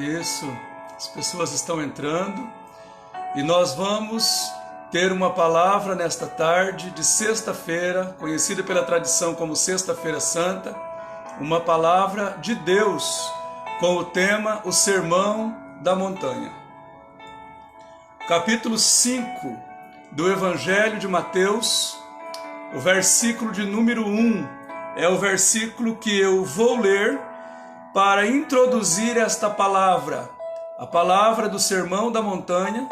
Isso, as pessoas estão entrando e nós vamos ter uma palavra nesta tarde de sexta-feira, conhecida pela tradição como Sexta-feira Santa, uma palavra de Deus com o tema O Sermão da Montanha. Capítulo 5 do Evangelho de Mateus, o versículo de número 1 é o versículo que eu vou ler para introduzir esta palavra, a palavra do Sermão da Montanha,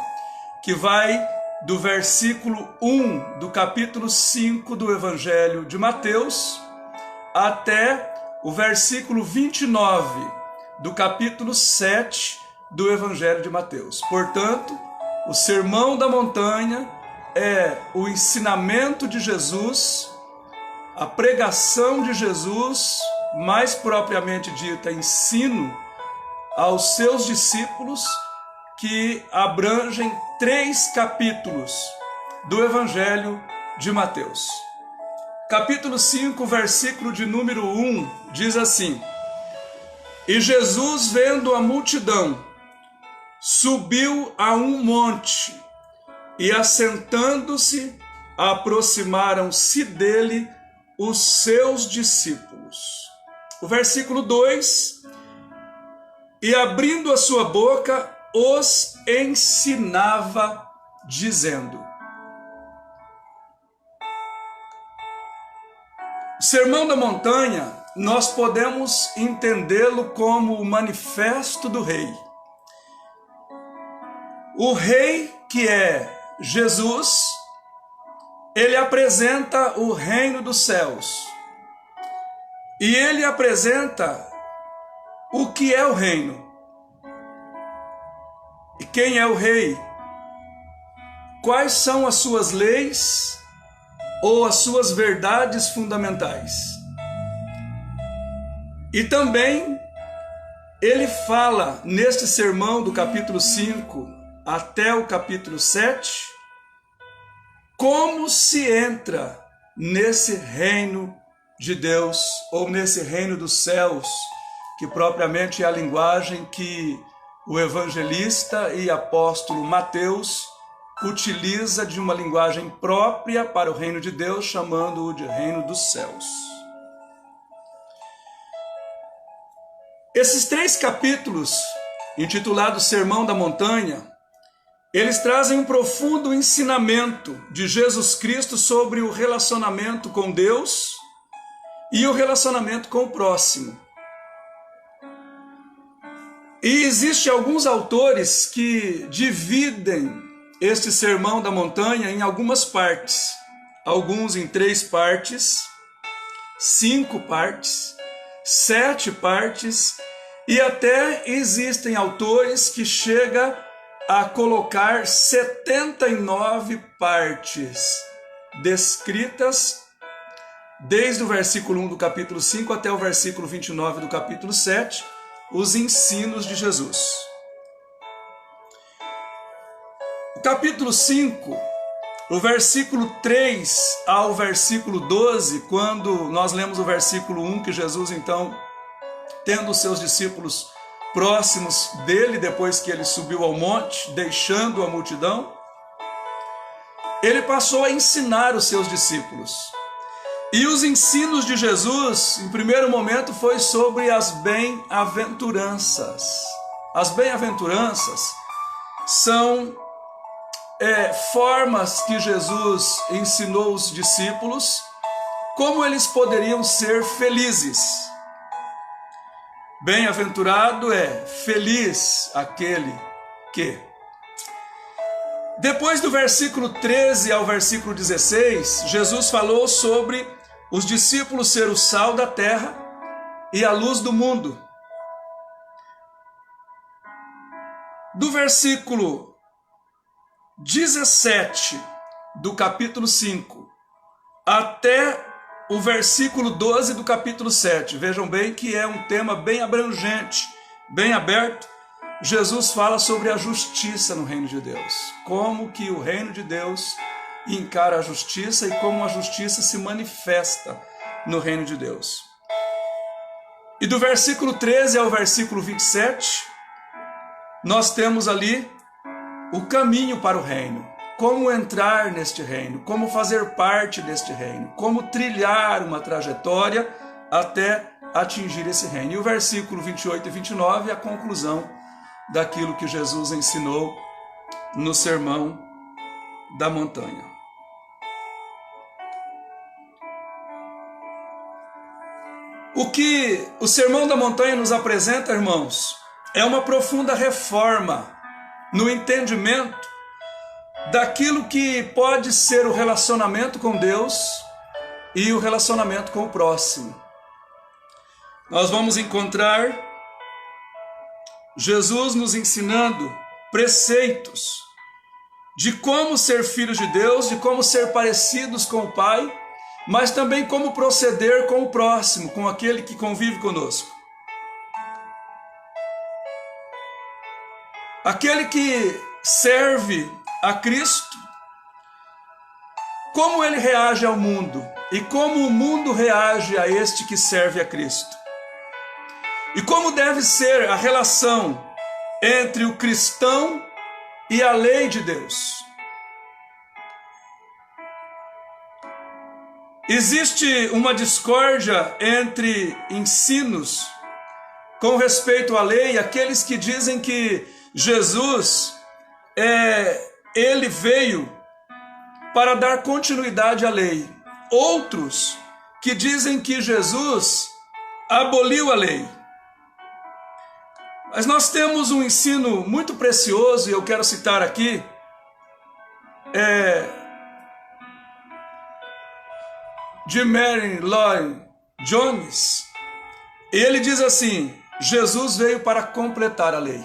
que vai do versículo 1 do capítulo 5 do Evangelho de Mateus até o versículo 29 do capítulo 7 do Evangelho de Mateus. Portanto, o Sermão da Montanha é o ensinamento de Jesus, a pregação de Jesus, mais propriamente dita, ensino aos seus discípulos, que abrangem 3 capítulos do Evangelho de Mateus. Capítulo 5, versículo de número 1, diz assim: E Jesus, vendo a multidão, subiu a um monte, e assentando-se, aproximaram-se dele os seus discípulos. O versículo 2: E abrindo a sua boca, os ensinava, dizendo. O Sermão da Montanha, nós podemos entendê-lo como o manifesto do rei. O rei, que é Jesus, ele apresenta o reino dos céus. E ele apresenta o que é o reino. E quem é o rei? Quais são as suas leis ou as suas verdades fundamentais? E também ele fala neste sermão do capítulo 5 até o capítulo 7, como se entra nesse reino de Deus, ou nesse reino dos céus, que propriamente é a linguagem que o evangelista e apóstolo Mateus utiliza, de uma linguagem própria para o reino de Deus, chamando-o de reino dos céus. Esses 3 capítulos, intitulados Sermão da Montanha, eles trazem um profundo ensinamento de Jesus Cristo sobre o relacionamento com Deus e o relacionamento com o próximo. E existem alguns autores que dividem este Sermão da Montanha em algumas partes. Alguns em 3 partes, 5 partes, 7 partes, e até existem autores que chegam a colocar 79 partes descritas, desde o versículo 1 do capítulo 5 até o versículo 29 do capítulo 7, os ensinos de Jesus. O capítulo 5, o versículo 3 ao versículo 12, quando nós lemos o versículo 1, que Jesus, então, tendo os seus discípulos próximos dele, depois que ele subiu ao monte, deixando a multidão, ele passou a ensinar os seus discípulos. E os ensinos de Jesus, em primeiro momento, foi sobre as bem-aventuranças. As bem-aventuranças são formas que Jesus ensinou os discípulos como eles poderiam ser felizes. Bem-aventurado é feliz aquele que. Depois do versículo 13 ao versículo 16, Jesus falou sobre os discípulos ser o sal da terra e a luz do mundo. Do versículo 17 do capítulo 5 até o versículo 12 do capítulo 7, vejam bem que é um tema bem abrangente, bem aberto. Jesus fala sobre a justiça no reino de Deus, como que o reino de Deus encara a justiça e como a justiça se manifesta no reino de Deus. E do versículo 13 ao versículo 27, nós temos ali o caminho para o reino. Como entrar neste reino, como fazer parte deste reino, como trilhar uma trajetória até atingir esse reino. E o versículo 28 e 29 é a conclusão daquilo que Jesus ensinou no Sermão da Montanha. O que o Sermão da Montanha nos apresenta, irmãos, é uma profunda reforma no entendimento daquilo que pode ser o relacionamento com Deus e o relacionamento com o próximo. Nós vamos encontrar Jesus nos ensinando preceitos de como ser filhos de Deus, de como ser parecidos com o Pai, mas também como proceder com o próximo, com aquele que convive conosco. Aquele que serve a Cristo, como ele reage ao mundo e como o mundo reage a este que serve a Cristo. E como deve ser a relação entre o cristão e a lei de Deus. Existe uma discórdia entre ensinos com respeito à lei, aqueles que dizem que Jesus ele veio para dar continuidade à lei. Outros que dizem que Jesus aboliu a lei. Mas nós temos um ensino muito precioso, e eu quero citar aqui, de Marion Lloyd Jones. Ele diz assim: Jesus veio para completar a lei,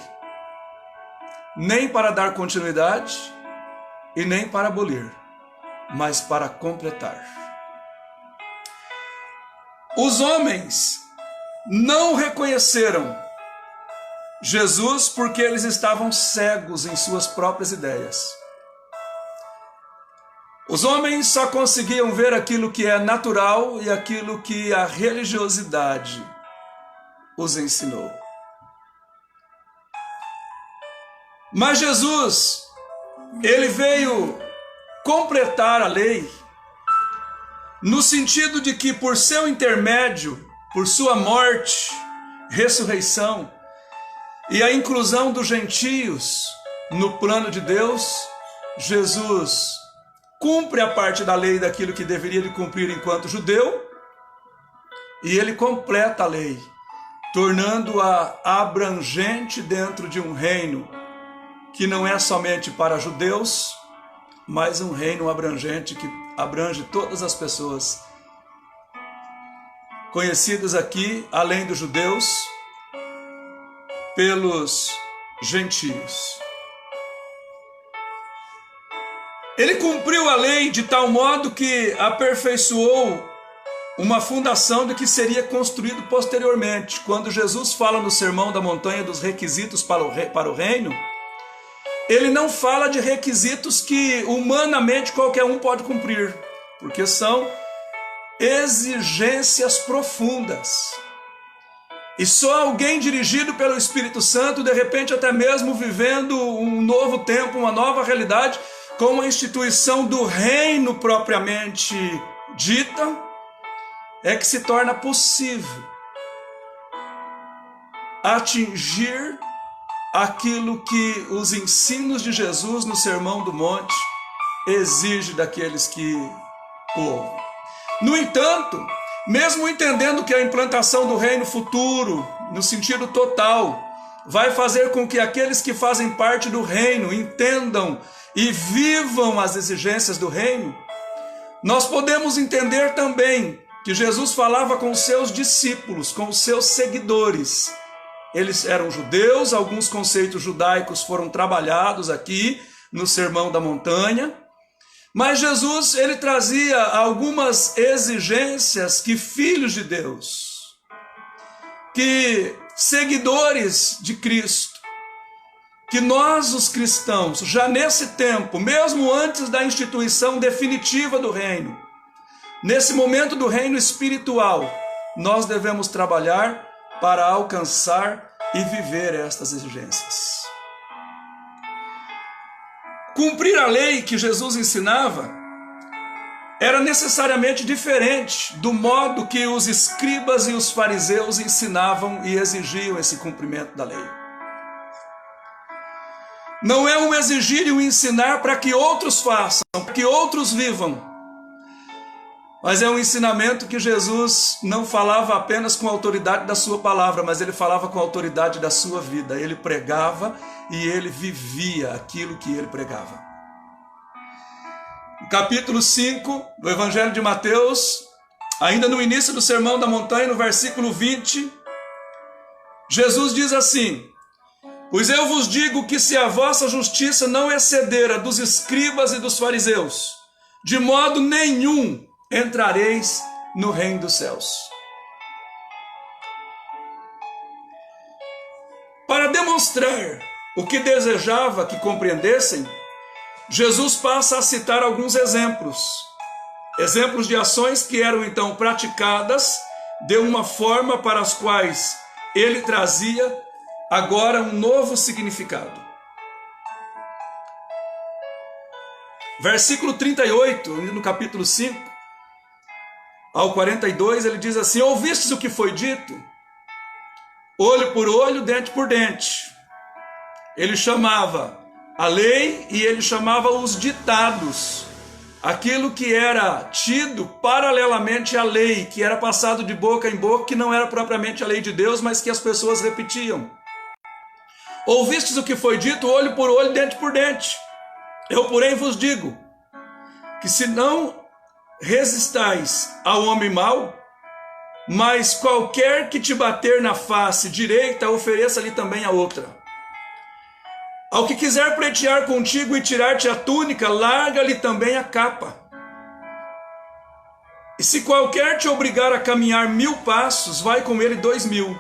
nem para dar continuidade e nem para abolir, mas para completar. Os homens não reconheceram Jesus porque eles estavam cegos em suas próprias ideias. Os homens só conseguiam ver aquilo que é natural e aquilo que a religiosidade os ensinou. Mas Jesus, ele veio completar a lei no sentido de que por seu intermédio, por sua morte, ressurreição e a inclusão dos gentios no plano de Deus, Jesus cumpre a parte da lei daquilo que deveria de cumprir enquanto judeu, e ele completa a lei, tornando-a abrangente dentro de um reino que não é somente para judeus, mas um reino abrangente que abrange todas as pessoas conhecidas aqui, além dos judeus, pelos gentios. Ele cumpriu a lei de tal modo que aperfeiçoou uma fundação do que seria construído posteriormente. Quando Jesus fala no Sermão da Montanha dos requisitos para o reino, ele não fala de requisitos que humanamente qualquer um pode cumprir, porque são exigências profundas. E só alguém dirigido pelo Espírito Santo, de repente até mesmo vivendo um novo tempo, uma nova realidade, com a instituição do reino propriamente dita, é que se torna possível atingir aquilo que os ensinos de Jesus no Sermão do Monte exigem daqueles que o ouvem. No entanto, mesmo entendendo que a implantação do reino futuro, no sentido total, vai fazer com que aqueles que fazem parte do reino entendam e vivam as exigências do reino, nós podemos entender também que Jesus falava com os seus discípulos, com os seus seguidores. Eles eram judeus, alguns conceitos judaicos foram trabalhados aqui no Sermão da Montanha, mas Jesus, ele trazia algumas exigências que filhos de Deus, que seguidores de Cristo, que nós os cristãos, já nesse tempo, mesmo antes da instituição definitiva do reino, nesse momento do reino espiritual, nós devemos trabalhar para alcançar e viver estas exigências. cumprir a lei que Jesus ensinava era necessariamente diferente do modo que os escribas e os fariseus ensinavam e exigiam esse cumprimento da lei. Não é um exigir e um ensinar para que outros façam, para que outros vivam, mas é um ensinamento que Jesus não falava apenas com a autoridade da sua palavra, mas ele falava com a autoridade da sua vida. Ele pregava e ele vivia aquilo que ele pregava. No capítulo 5 do Evangelho de Mateus, ainda no início do Sermão da Montanha, no versículo 20, Jesus diz assim: pois eu vos digo que se a vossa justiça não exceder a dos escribas e dos fariseus, de modo nenhum entrareis no reino dos céus. Para demonstrar o que desejava que compreendessem, Jesus passa a citar alguns exemplos de ações que eram então praticadas de uma forma para as quais ele trazia agora um novo significado. Versículo 38, no capítulo 5 ao 42, ele diz assim: ouvistes o que foi dito? Olho por olho, dente por dente. Ele chamava a lei e ele chamava os ditados, aquilo que era tido paralelamente à lei, que era passado de boca em boca, que não era propriamente a lei de Deus, mas que as pessoas repetiam. Ouvistes o que foi dito, olho por olho, dente por dente. Eu, porém, vos digo, que se não resistais ao homem mau, mas qualquer que te bater na face direita, ofereça-lhe também a outra. Ao que quiser pleitear contigo e tirar-te a túnica, larga-lhe também a capa. E se qualquer te obrigar a caminhar 1000 passos, vai com ele 2000.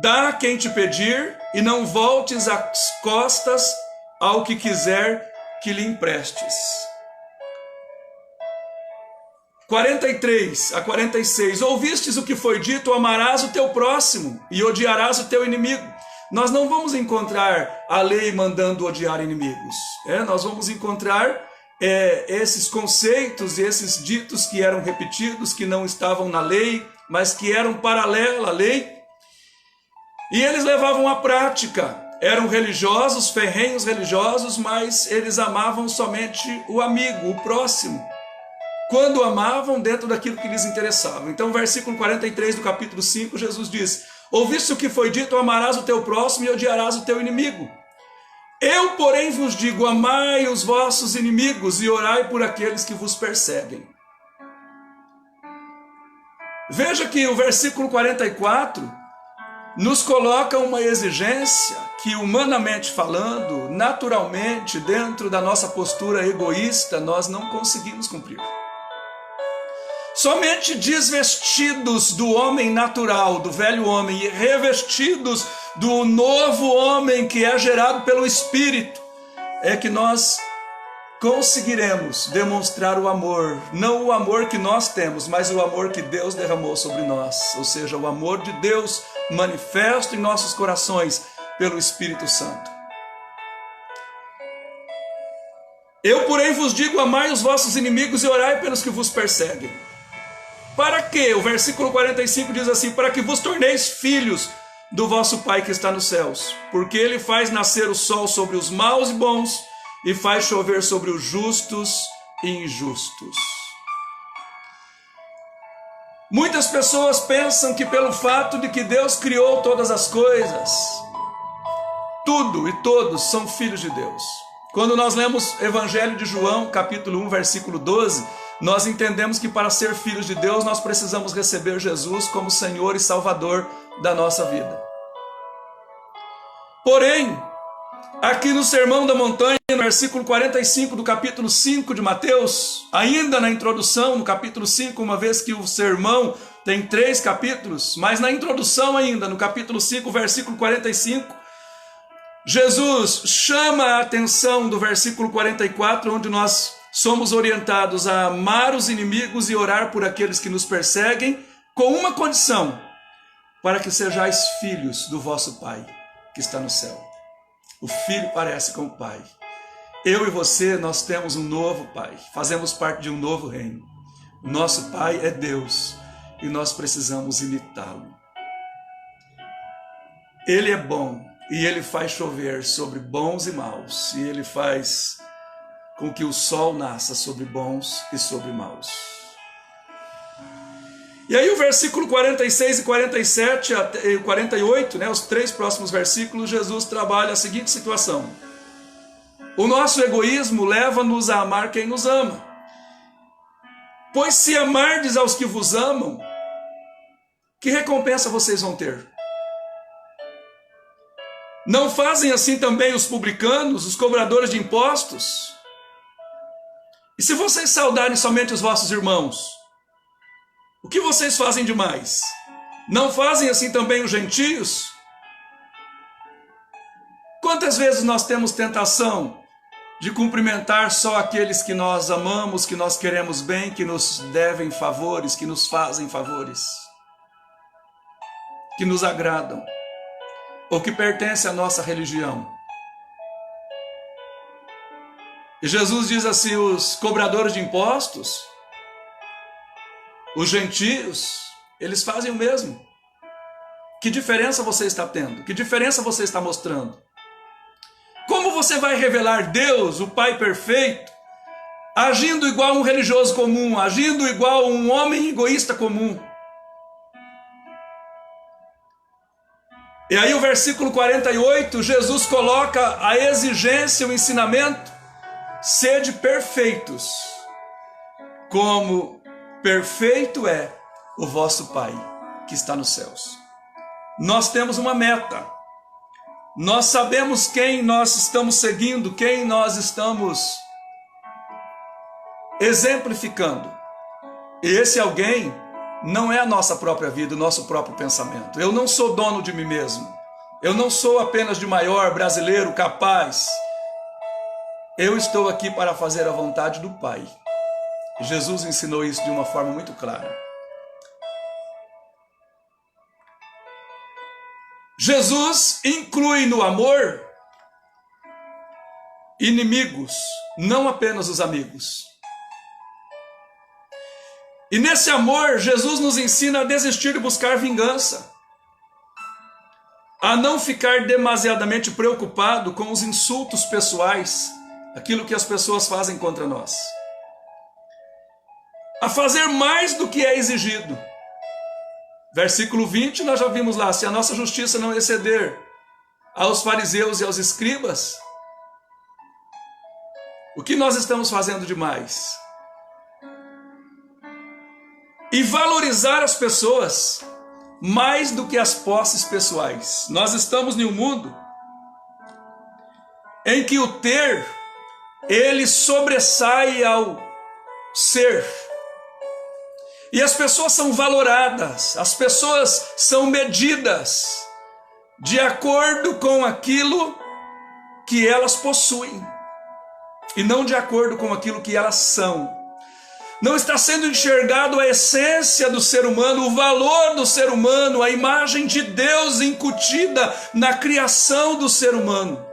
Dá a quem te pedir, e não voltes as costas ao que quiser que lhe emprestes. 43 a 46. Ouvistes o que foi dito, amarás o teu próximo e odiarás o teu inimigo. Nós não vamos encontrar a lei mandando odiar inimigos. Nós vamos encontrar esses conceitos, esses ditos que eram repetidos, que não estavam na lei, mas que eram paralelos à lei. E eles levavam à prática. Eram religiosos, ferrenhos religiosos, mas eles amavam somente o amigo, o próximo. Quando amavam, dentro daquilo que lhes interessava. Então, versículo 43 do capítulo 5, Jesus diz: ouviste o que foi dito, amarás o teu próximo e odiarás o teu inimigo. Eu, porém, vos digo, amai os vossos inimigos e orai por aqueles que vos perseguem. Veja que o versículo 44 nos coloca uma exigência que, humanamente falando, naturalmente, dentro da nossa postura egoísta, nós não conseguimos cumprir. Somente desvestidos do homem natural, do velho homem, e revestidos do novo homem que é gerado pelo Espírito, é que nós conseguiremos demonstrar o amor, não o amor que nós temos, mas o amor que Deus derramou sobre nós, ou seja, o amor de Deus manifesto em nossos corações pelo Espírito Santo. Eu, porém, vos digo, amai os vossos inimigos e orai pelos que vos perseguem. Para quê? O versículo 45 diz assim: para que vos torneis filhos do vosso Pai que está nos céus, porque Ele faz nascer o sol sobre os maus e bons, e faz chover sobre os justos e injustos. Muitas pessoas pensam que pelo fato de que Deus criou todas as coisas, tudo e todos são filhos de Deus. Quando nós lemos Evangelho de João, capítulo 1, versículo 12, nós entendemos que para ser filhos de Deus, nós precisamos receber Jesus como Senhor e Salvador da nossa vida. Porém, aqui no Sermão da Montanha, no versículo 45 do capítulo 5 de Mateus, ainda na introdução, no capítulo 5, uma vez que o sermão tem 3 capítulos, mas na introdução ainda, no capítulo 5, versículo 45, Jesus chama a atenção do versículo 44, onde nós somos orientados a amar os inimigos e orar por aqueles que nos perseguem, com uma condição: para que sejais filhos do vosso Pai que está no céu. O filho parece com o pai. Eu e você, nós temos um novo Pai, fazemos parte de um novo reino. O nosso Pai é Deus e nós precisamos imitá-lo. Ele é bom e Ele faz chover sobre bons e maus, e Ele faz com que o sol nasça sobre bons e sobre maus. E aí o versículo 46 e 47 e 48, os 3 próximos versículos, Jesus trabalha a seguinte situação. O nosso egoísmo leva-nos a amar quem nos ama. Pois se amardes aos que vos amam, que recompensa vocês vão ter? Não fazem assim também os publicanos, os cobradores de impostos? E se vocês saudarem somente os vossos irmãos, o que vocês fazem demais? Não fazem assim também os gentios? Quantas vezes nós temos tentação de cumprimentar só aqueles que nós amamos, que nós queremos bem, que nos devem favores, que nos fazem favores, que nos agradam, ou que pertencem à nossa religião? E Jesus diz assim: os cobradores de impostos, os gentios, eles fazem o mesmo. Que diferença você está tendo? Que diferença você está mostrando? Como você vai revelar Deus, o Pai perfeito, agindo igual um religioso comum, agindo igual um homem egoísta comum? E aí o versículo 48, Jesus coloca a exigência, o ensinamento: sede perfeitos, como perfeito é o vosso Pai que está nos céus. Nós temos uma meta. Nós sabemos quem nós estamos seguindo, quem nós estamos exemplificando. E esse alguém não é a nossa própria vida, o nosso próprio pensamento. Eu não sou dono de mim mesmo. Eu não sou apenas de maior, brasileiro, capaz. Eu estou aqui para fazer a vontade do Pai. Jesus ensinou isso de uma forma muito clara. Jesus inclui no amor inimigos, não apenas os amigos. E nesse amor, Jesus nos ensina a desistir de buscar vingança, a não ficar demasiadamente preocupado com os insultos pessoais, aquilo que as pessoas fazem contra nós, a fazer mais do que é exigido. Versículo 20, nós já vimos lá: se a nossa justiça não exceder aos fariseus e aos escribas, o que nós estamos fazendo demais? E valorizar as pessoas mais do que as posses pessoais. Nós estamos em um mundo em que o ter, ele sobressai ao ser. E as pessoas são valoradas, as pessoas são medidas de acordo com aquilo que elas possuem e não de acordo com aquilo que elas são. Não está sendo enxergado a essência do ser humano, o valor do ser humano, a imagem de Deus incutida na criação do ser humano.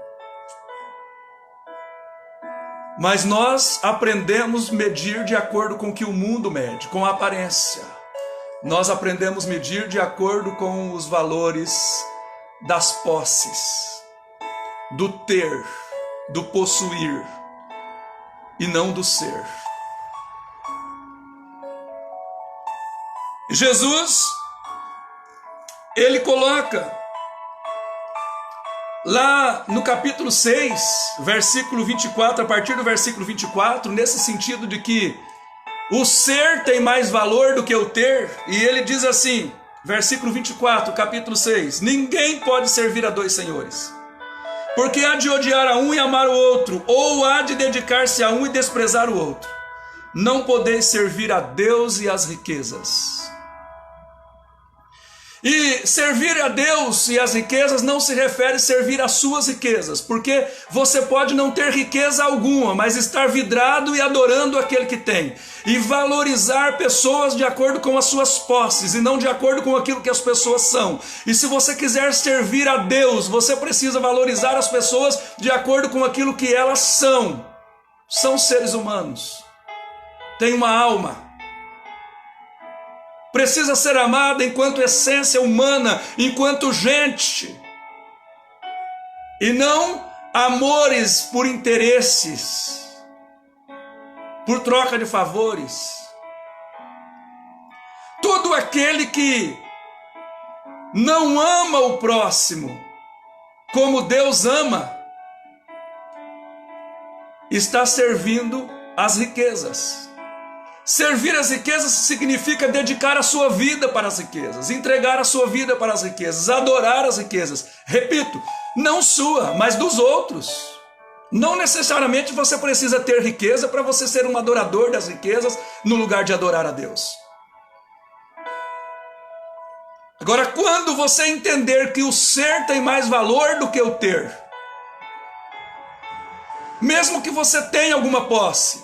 Mas nós aprendemos a medir de acordo com o que o mundo mede, com a aparência. Nós aprendemos a medir de acordo com os valores das posses, do ter, do possuir, e não do ser. Jesus, ele coloca lá no capítulo 6, versículo 24, a partir do versículo 24, nesse sentido de que o ser tem mais valor do que o ter, e ele diz assim, versículo 24, capítulo 6, ninguém pode servir a dois senhores, porque há de odiar a um e amar o outro, ou há de dedicar-se a um e desprezar o outro. Não podeis servir a Deus e às riquezas. E servir a Deus e as riquezas não se refere a servir às suas riquezas, porque você pode não ter riqueza alguma, mas estar vidrado e adorando aquele que tem. E valorizar pessoas de acordo com as suas posses e não de acordo com aquilo que as pessoas são. E se você quiser servir a Deus, você precisa valorizar as pessoas de acordo com aquilo que elas são. São seres humanos, têm uma alma. Precisa ser amada enquanto essência humana, enquanto gente. E não amores por interesses, por troca de favores. Todo aquele que não ama o próximo como Deus ama, está servindo as riquezas. Servir as riquezas significa dedicar a sua vida para as riquezas, entregar a sua vida para as riquezas, adorar as riquezas. Repito, não sua, mas dos outros. Não necessariamente você precisa ter riqueza para você ser um adorador das riquezas no lugar de adorar a Deus. Agora, quando você entender que o ser tem mais valor do que o ter, mesmo que você tenha alguma posse,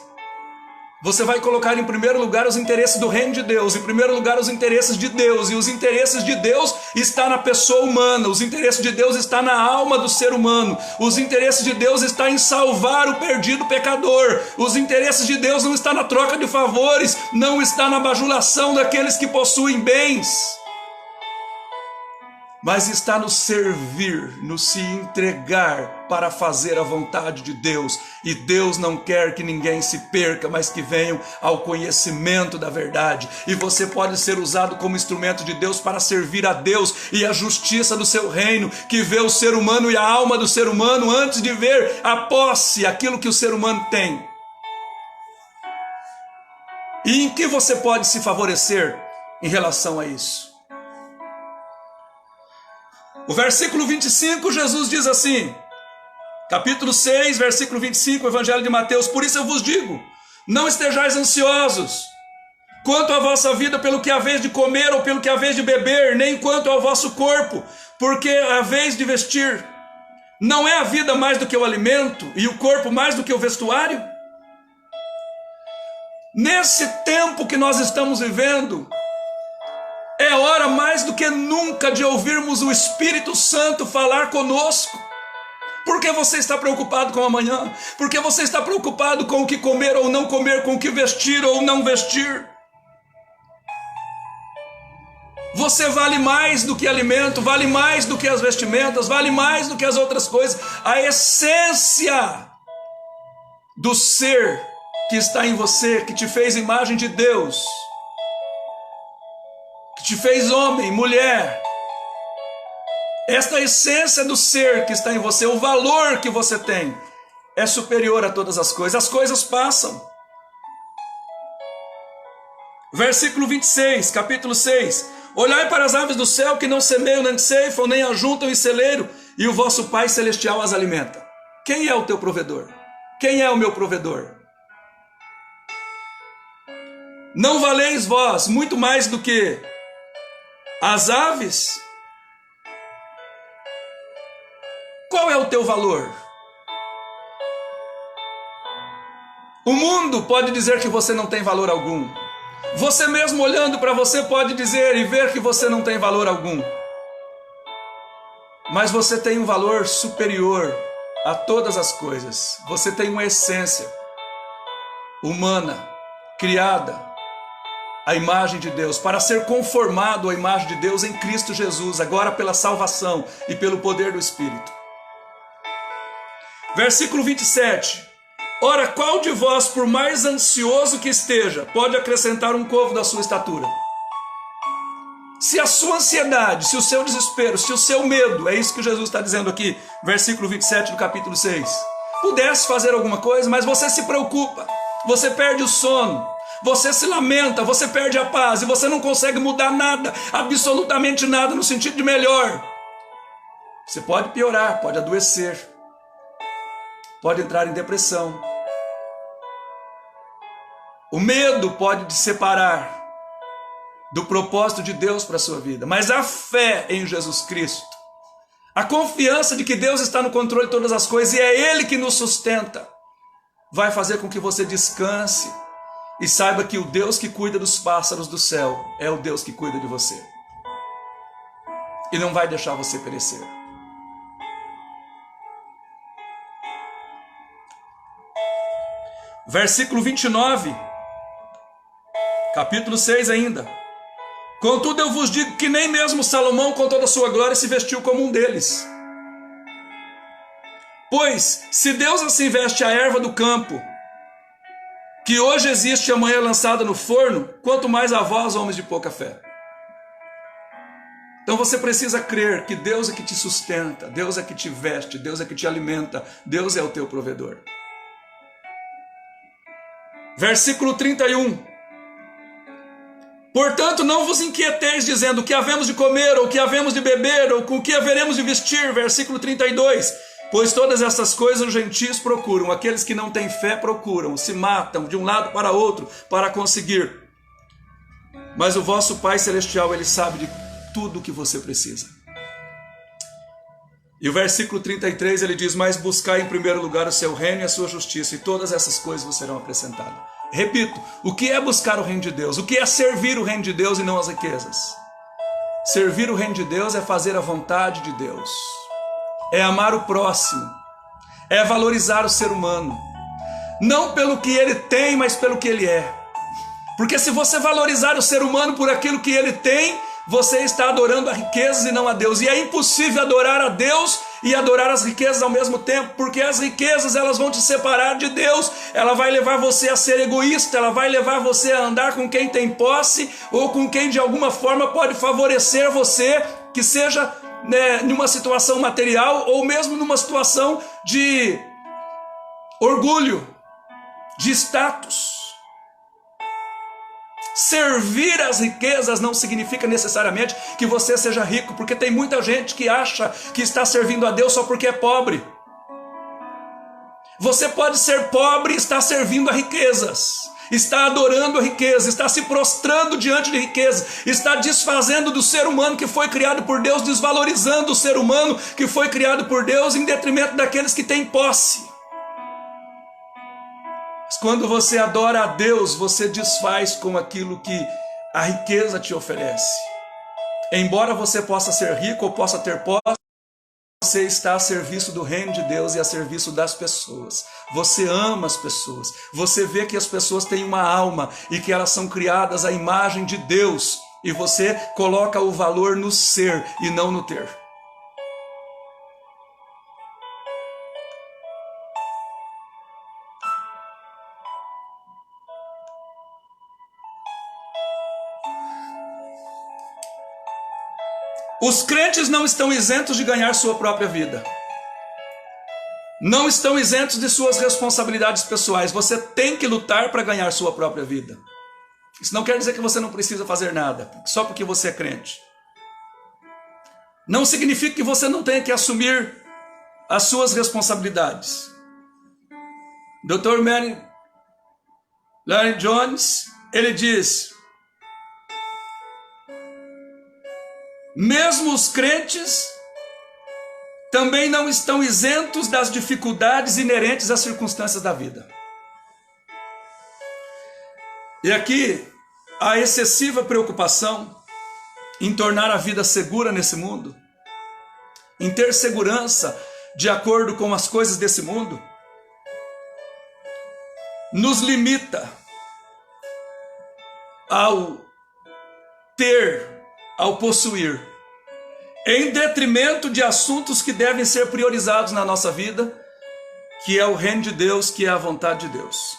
você vai colocar em primeiro lugar os interesses do reino de Deus, em primeiro lugar os interesses de Deus, e os interesses de Deus está na pessoa humana, os interesses de Deus está na alma do ser humano, os interesses de Deus está em salvar o perdido pecador, os interesses de Deus não está na troca de favores, não está na bajulação daqueles que possuem bens, mas está no servir, no se entregar para fazer a vontade de Deus. E Deus não quer que ninguém se perca, mas que venham ao conhecimento da verdade. E você pode ser usado como instrumento de Deus para servir a Deus e a justiça do seu reino, que vê o ser humano e a alma do ser humano antes de ver a posse, aquilo que o ser humano tem. E em que você pode se favorecer em relação a isso? O versículo 25, Jesus diz assim, capítulo 6, versículo 25, Evangelho de Mateus: por isso eu vos digo, não estejais ansiosos quanto à vossa vida pelo que haveis de comer ou pelo que haveis de beber, nem quanto ao vosso corpo, porque haveis de vestir. Não é a vida mais do que o alimento e o corpo mais do que o vestuário? Nesse tempo que nós estamos vivendo, é hora mais do que nunca de ouvirmos o Espírito Santo falar conosco. Por que você está preocupado com amanhã? Por que você está preocupado com o que comer ou não comer, com o que vestir ou não vestir? Você vale mais do que alimento, vale mais do que as vestimentas, vale mais do que as outras coisas. A essência do ser que está em você, que te fez imagem de Deus, que te fez homem, mulher, esta essência do ser que está em você, o valor que você tem, é superior a todas as coisas passam. Versículo 26, capítulo 6: olhai para as aves do céu, que não semeiam, nem ceifam, nem ajuntam em celeiro, e o vosso Pai Celestial as alimenta. Quem é o teu provedor? Quem é o meu provedor? Não valeis vós muito mais do que as aves? Qual é o teu valor? O mundo pode dizer que você não tem valor algum. Você mesmo olhando para você pode dizer e ver que você não tem valor algum. Mas você tem um valor superior a todas as coisas. Você tem uma essência humana, criada a imagem de Deus, para ser conformado à imagem de Deus em Cristo Jesus, agora pela salvação e pelo poder do Espírito. Versículo 27. Ora, qual de vós, por mais ansioso que esteja, pode acrescentar um côvado da sua estatura? Se a sua ansiedade, se o seu desespero, se o seu medo, é isso que Jesus está dizendo aqui, versículo 27 do capítulo 6, pudesse fazer alguma coisa, mas você se preocupa, você perde o sono, você se lamenta, você perde a paz e você não consegue mudar nada, absolutamente nada, no sentido de melhor. Você pode piorar, pode adoecer, pode entrar em depressão. O medo pode te separar. do propósito de Deus para a sua vida. Mas a fé em Jesus Cristo, a confiança de que Deus está no controle de todas as coisas e é Ele que nos sustenta, vai fazer com que você descanse e saiba que o Deus que cuida dos pássaros do céu é o Deus que cuida de você. E não vai deixar você perecer. Versículo 29, capítulo 6 ainda. Contudo eu vos digo que nem mesmo Salomão com toda a sua glória se vestiu como um deles. Pois, se Deus assim veste a erva do campo, que hoje existe e amanhã é lançada no forno, quanto mais a vós, homens de pouca fé. Então você precisa crer que Deus é que te sustenta, Deus é que te veste, Deus é que te alimenta, Deus é o teu provedor. Versículo 31. Portanto, não vos inquieteis dizendo o que havemos de comer, ou o que havemos de beber, ou com o que haveremos de vestir. Versículo 32. Pois todas essas coisas os gentios procuram, aqueles que não têm fé procuram, se matam de um lado para outro para conseguir. Mas o vosso Pai Celestial, Ele sabe de tudo o que você precisa. E o versículo 33 ele diz: mas buscai em primeiro lugar o seu reino e a sua justiça, e todas essas coisas vos serão acrescentadas. Repito, o que é buscar o reino de Deus? O que é servir o reino de Deus e não as riquezas? Servir o reino de Deus é fazer a vontade de Deus, é amar o próximo, é valorizar o ser humano, não pelo que ele tem, mas pelo que ele é. Porque se você valorizar o ser humano por aquilo que ele tem, você está adorando a riquezas e não a Deus. E é impossível adorar a Deus e adorar as riquezas ao mesmo tempo, porque as riquezas elas vão te separar de Deus. Ela vai levar você a ser egoísta, ela vai levar você a andar com quem tem posse ou com quem de alguma forma pode favorecer você, que seja numa situação material ou mesmo numa situação de orgulho, de status. Servir as riquezas não significa necessariamente que você seja rico, porque tem muita gente que acha que está servindo a Deus só porque é pobre. Você pode ser pobre e estar servindo a riquezas, está adorando a riqueza, está se prostrando diante de riqueza, está desfazendo do ser humano que foi criado por Deus, desvalorizando o ser humano que foi criado por Deus em detrimento daqueles que têm posse. Mas quando você adora a Deus, você desfaz com aquilo que a riqueza te oferece. Embora você possa ser rico ou possa ter posse, você está a serviço do reino de Deus e a serviço das pessoas. Você ama as pessoas. Você vê que as pessoas têm uma alma e que elas são criadas à imagem de Deus. E você coloca o valor no ser e não no ter. Os crentes não estão isentos de ganhar sua própria vida. Não estão isentos de suas responsabilidades pessoais. Você tem que lutar para ganhar sua própria vida. Isso não quer dizer que você não precisa fazer nada, só porque você é crente. Não significa que você não tenha que assumir as suas responsabilidades. Dr. Larry Jones, ele diz: mesmo os crentes também não estão isentos das dificuldades inerentes às circunstâncias da vida. E aqui, a excessiva preocupação em tornar a vida segura nesse mundo, em ter segurança de acordo com as coisas desse mundo, nos limita ao ter, ao possuir, em detrimento de assuntos que devem ser priorizados na nossa vida, que é o reino de Deus, que é a vontade de Deus.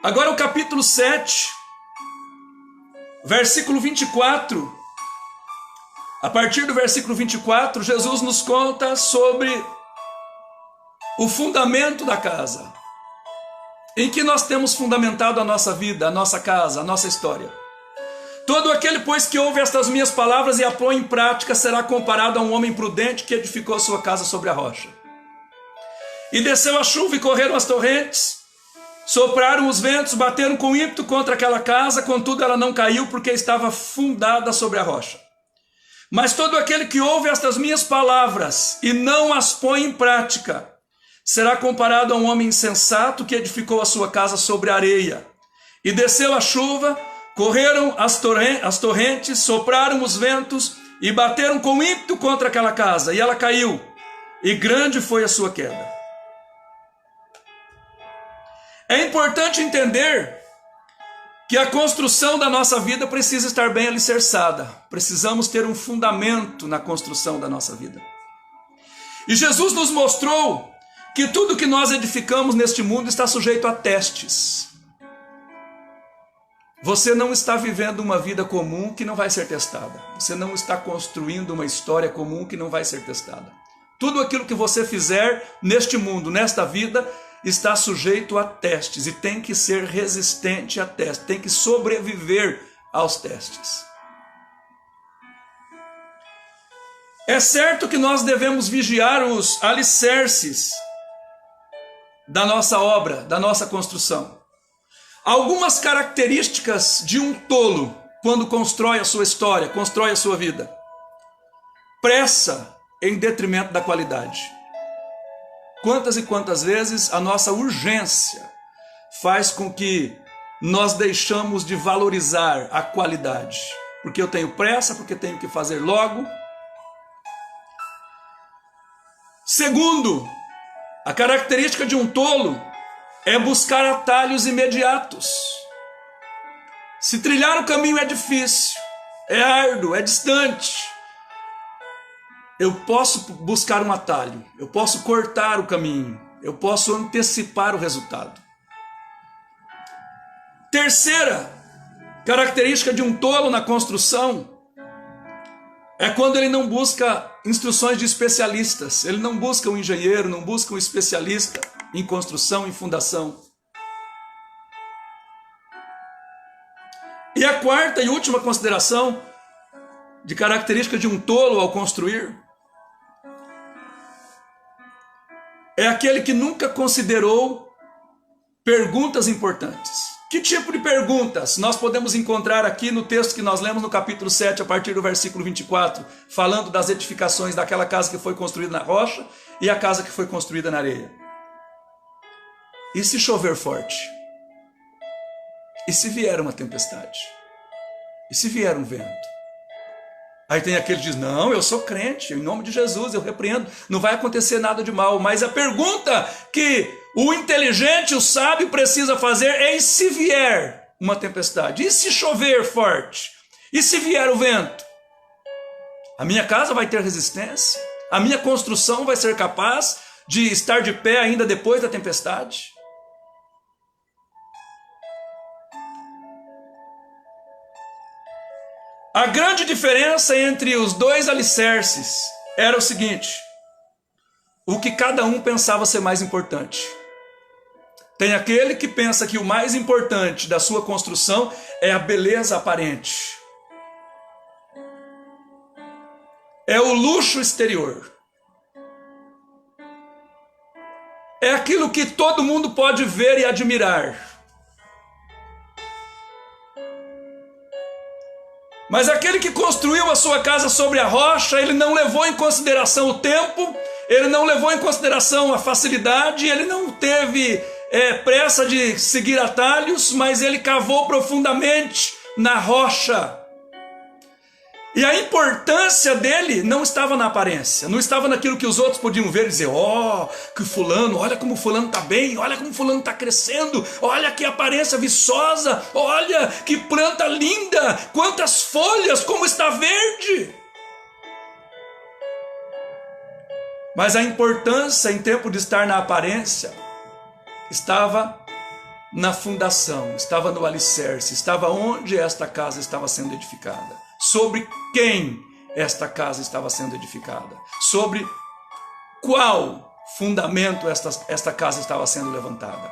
Agora o capítulo 7, versículo 24. A partir do versículo 24, Jesus nos conta sobre o fundamento da casa, em que nós temos fundamentado a nossa vida, a nossa casa, a nossa história. Todo aquele, pois, que ouve estas minhas palavras e a põe em prática, será comparado a um homem prudente que edificou a sua casa sobre a rocha. E desceu a chuva e correram as torrentes, Sopraram os ventos, bateram com ímpeto contra aquela casa, contudo ela não caiu, porque estava fundada sobre a rocha. Mas todo aquele que ouve estas minhas palavras e não as põe em prática, será comparado a um homem insensato que edificou a sua casa sobre a areia. E desceu a chuva, correram as torrentes, sopraram os ventos e bateram com ímpeto contra aquela casa. E ela caiu, e grande foi a sua queda. É importante entender que a construção da nossa vida precisa estar bem alicerçada. Precisamos ter um fundamento na construção da nossa vida. E Jesus nos mostrou que tudo que nós edificamos neste mundo está sujeito a testes. Você não está vivendo uma vida comum que não vai ser testada. Você não está construindo uma história comum que não vai ser testada. Tudo aquilo que você fizer neste mundo, nesta vida, está sujeito a testes e tem que ser resistente a testes, tem que sobreviver aos testes. É certo que nós devemos vigiar os alicerces da nossa obra, da nossa construção. Algumas características de um tolo quando constrói a sua história, constrói a sua vida. Pressa em detrimento da qualidade. Quantas e quantas vezes a nossa urgência faz com que nós deixamos de valorizar a qualidade. Porque eu tenho pressa, porque tenho que fazer logo. Segundo, a característica de um tolo é buscar atalhos imediatos. Se trilhar o caminho é difícil, é árduo, é distante. Eu posso buscar um atalho, eu posso cortar o caminho, eu posso antecipar o resultado. Terceira característica de um tolo na construção é quando ele não busca instruções de especialistas, ele não busca um engenheiro, não busca um especialista em construção, em fundação. E a quarta e última consideração de característica de um tolo ao construir é aquele que nunca considerou perguntas importantes. Que tipo de perguntas nós podemos encontrar aqui no texto que nós lemos no capítulo 7, a partir do versículo 24, falando das edificações daquela casa que foi construída na rocha e a casa que foi construída na areia? E se chover forte? E se vier uma tempestade? E se vier um vento? Aí tem aquele que diz, não, eu sou crente, em nome de Jesus, eu repreendo, não vai acontecer nada de mal. Mas a pergunta que o inteligente, o sábio precisa fazer é: e se vier uma tempestade? E se chover forte? E se vier o vento? A minha casa vai ter resistência? A minha construção vai ser capaz de estar de pé ainda depois da tempestade? A grande diferença entre os dois alicerces era o seguinte: o que cada um pensava ser mais importante. Tem aquele que pensa que o mais importante da sua construção é a beleza aparente, é o luxo exterior, é aquilo que todo mundo pode ver e admirar. Mas aquele que construiu a sua casa sobre a rocha, ele não levou em consideração o tempo, ele não levou em consideração a facilidade, ele não teve pressa de seguir atalhos, mas ele cavou profundamente na rocha. E a importância dele não estava na aparência, não estava naquilo que os outros podiam ver e dizer: ó, que fulano, olha como fulano está bem, olha como fulano está crescendo, olha que aparência viçosa, olha que planta linda, quantas folhas, como está verde. Mas a importância em tempo de estar na aparência estava na fundação, estava no alicerce, estava onde esta casa estava sendo edificada. Sobre quem esta casa estava sendo edificada? Sobre qual fundamento esta casa estava sendo levantada?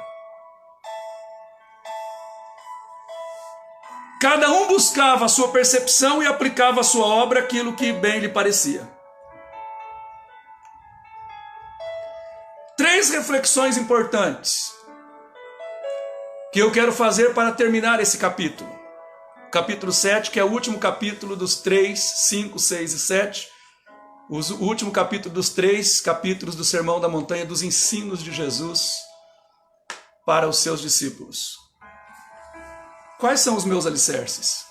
Cada um buscava a sua percepção e aplicava a sua obra aquilo que bem lhe parecia. 3 reflexões importantes. que eu quero fazer para terminar esse capítulo. Capítulo 7, que é o último capítulo dos 3, 5, 6 e 7. O último capítulo dos 3 capítulos do Sermão da Montanha, dos ensinos de Jesus para os seus discípulos. Quais são os meus alicerces?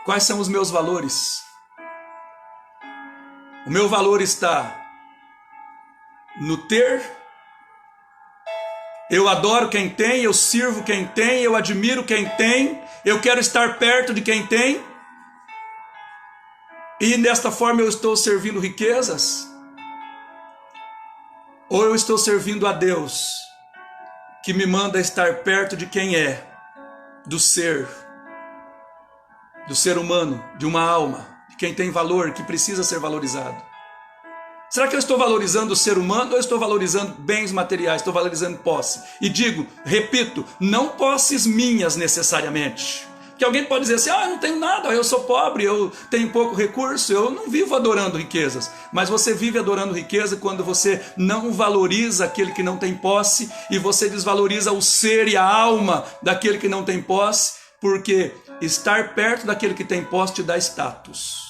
Quais são os meus valores? O meu valor está no ter. Eu adoro quem tem, eu sirvo quem tem, eu admiro quem tem, eu quero estar perto de quem tem. E desta forma eu estou servindo riquezas? Ou eu estou servindo a Deus, que me manda estar perto de quem é, do ser humano, de uma alma, de quem tem valor, que precisa ser valorizado? Será que eu estou valorizando o ser humano ou eu estou valorizando bens materiais, estou valorizando posse? E digo, repito, não posses minhas necessariamente. Porque alguém pode dizer assim, eu não tenho nada, eu sou pobre, eu tenho pouco recurso, eu não vivo adorando riquezas. Mas você vive adorando riqueza quando você não valoriza aquele que não tem posse e você desvaloriza o ser e a alma daquele que não tem posse, porque estar perto daquele que tem posse te dá status.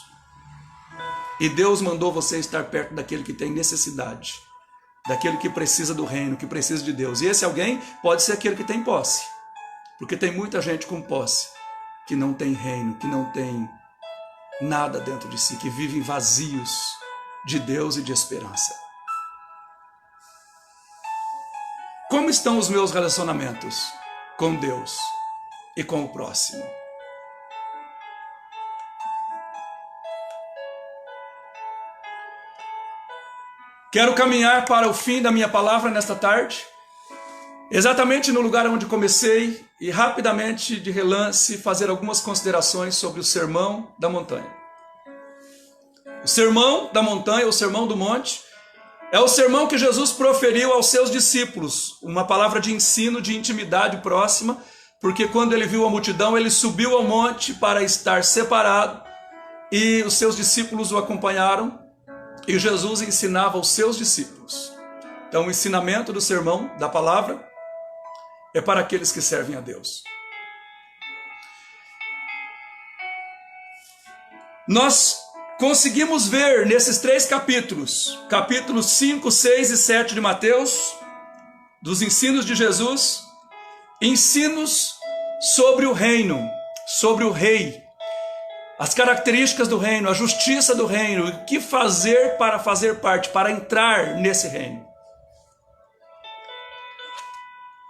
E Deus mandou você estar perto daquele que tem necessidade, daquele que precisa do reino, que precisa de Deus. E esse alguém pode ser aquele que tem posse, porque tem muita gente com posse que não tem reino, que não tem nada dentro de si, que vivem vazios de Deus e de esperança. Como estão os meus relacionamentos com Deus e com o próximo? Quero caminhar para o fim da minha palavra nesta tarde, exatamente no lugar onde comecei, e rapidamente, de relance, fazer algumas considerações sobre o Sermão da Montanha. O Sermão da Montanha, o Sermão do Monte, é o sermão que Jesus proferiu aos seus discípulos, uma palavra de ensino, de intimidade próxima, porque quando ele viu a multidão, ele subiu ao monte para estar separado, e os seus discípulos o acompanharam, e Jesus ensinava aos seus discípulos. Então, o ensinamento do sermão, da palavra, é para aqueles que servem a Deus. Nós conseguimos ver nesses 3 capítulos, capítulos 5, 6 e 7 de Mateus, dos ensinos de Jesus, ensinos sobre o reino, sobre o rei, as características do reino, a justiça do reino, o que fazer para fazer parte, para entrar nesse reino.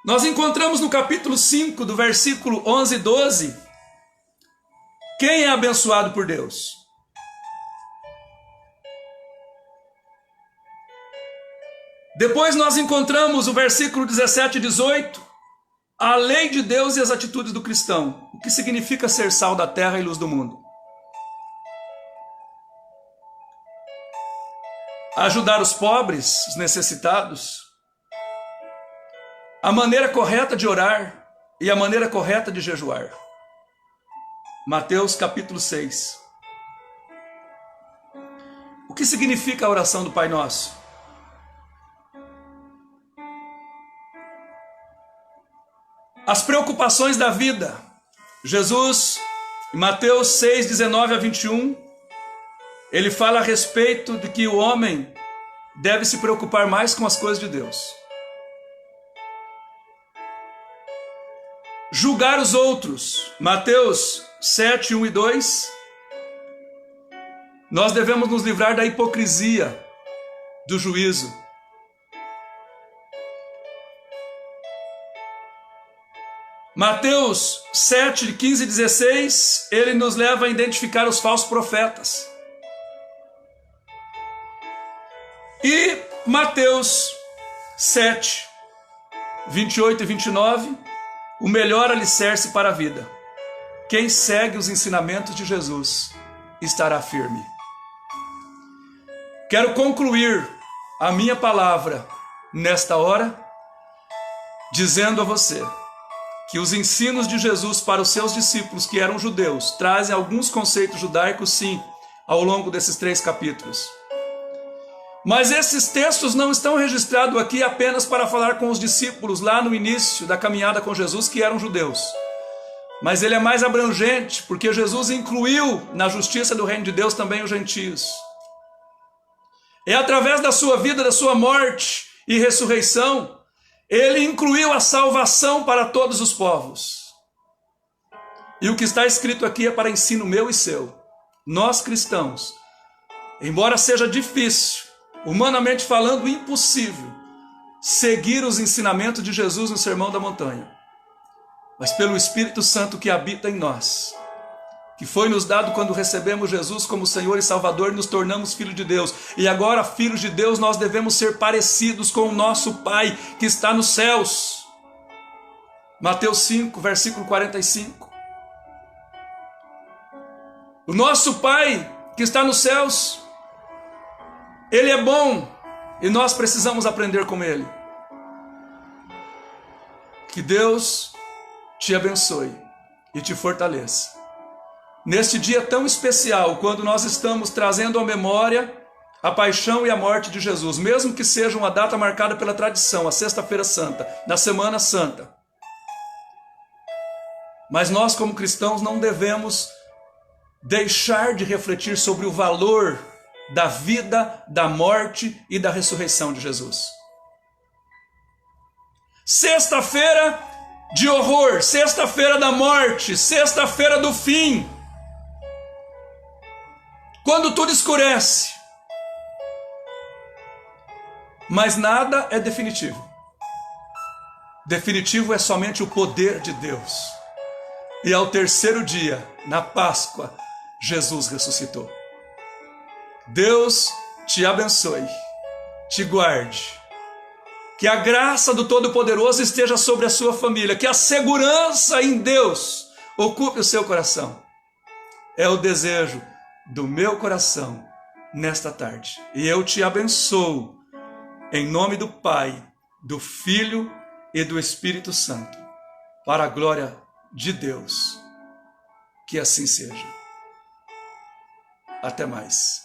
Nós encontramos no capítulo 5, do versículo 11 e 12, quem é abençoado por Deus? Depois nós encontramos o versículo 17 e 18, a lei de Deus e as atitudes do cristão, o que significa ser sal da terra e luz do mundo. Ajudar os pobres, os necessitados, a maneira correta de orar e a maneira correta de jejuar. Mateus capítulo 6. O que significa a oração do Pai Nosso? As preocupações da vida. Jesus, em Mateus 6, 19 a 21, ele fala a respeito de que o homem deve se preocupar mais com as coisas de Deus. Julgar os outros. Mateus 7, 1 e 2. Nós devemos nos livrar da hipocrisia do juízo. Mateus 7, 15 e 16, ele nos leva a identificar os falsos profetas. E Mateus 7, 28 e 29, o melhor alicerce para a vida. Quem segue os ensinamentos de Jesus estará firme. Quero concluir a minha palavra nesta hora, dizendo a você que os ensinos de Jesus para os seus discípulos, que eram judeus, trazem alguns conceitos judaicos, sim, ao longo desses 3 capítulos. Mas esses textos não estão registrados aqui apenas para falar com os discípulos lá no início da caminhada com Jesus, que eram judeus. Mas ele é mais abrangente, porque Jesus incluiu na justiça do reino de Deus também os gentios. É através da sua vida, da sua morte e ressurreição, ele incluiu a salvação para todos os povos. E o que está escrito aqui é para ensino meu e seu. Nós cristãos, embora seja difícil, humanamente falando impossível, seguir os ensinamentos de Jesus no Sermão da Montanha, mas pelo Espírito Santo que habita em nós, que foi nos dado quando recebemos Jesus como Senhor e Salvador, nos tornamos filhos de Deus. E agora, filhos de Deus, nós devemos ser parecidos com o nosso Pai que está nos céus. Mateus 5, versículo 45. O nosso Pai que está nos céus, Ele é bom e nós precisamos aprender com Ele. Que Deus te abençoe e te fortaleça. Neste dia tão especial, quando nós estamos trazendo à memória a paixão e a morte de Jesus, mesmo que seja uma data marcada pela tradição, a Sexta-feira Santa, na Semana Santa. Mas nós, como cristãos, não devemos deixar de refletir sobre o valor da vida, da morte e da ressurreição de Jesus. Sexta-feira de horror, sexta-feira da morte, sexta-feira do fim. Quando tudo escurece. Mas nada é definitivo. Definitivo é somente o poder de Deus. E ao terceiro dia, na Páscoa, Jesus ressuscitou. Deus te abençoe, te guarde. Que a graça do Todo-Poderoso esteja sobre a sua família. Que a segurança em Deus ocupe o seu coração. É o desejo do meu coração nesta tarde. E eu te abençoo em nome do Pai, do Filho e do Espírito Santo, para a glória de Deus. Que assim seja. Até mais.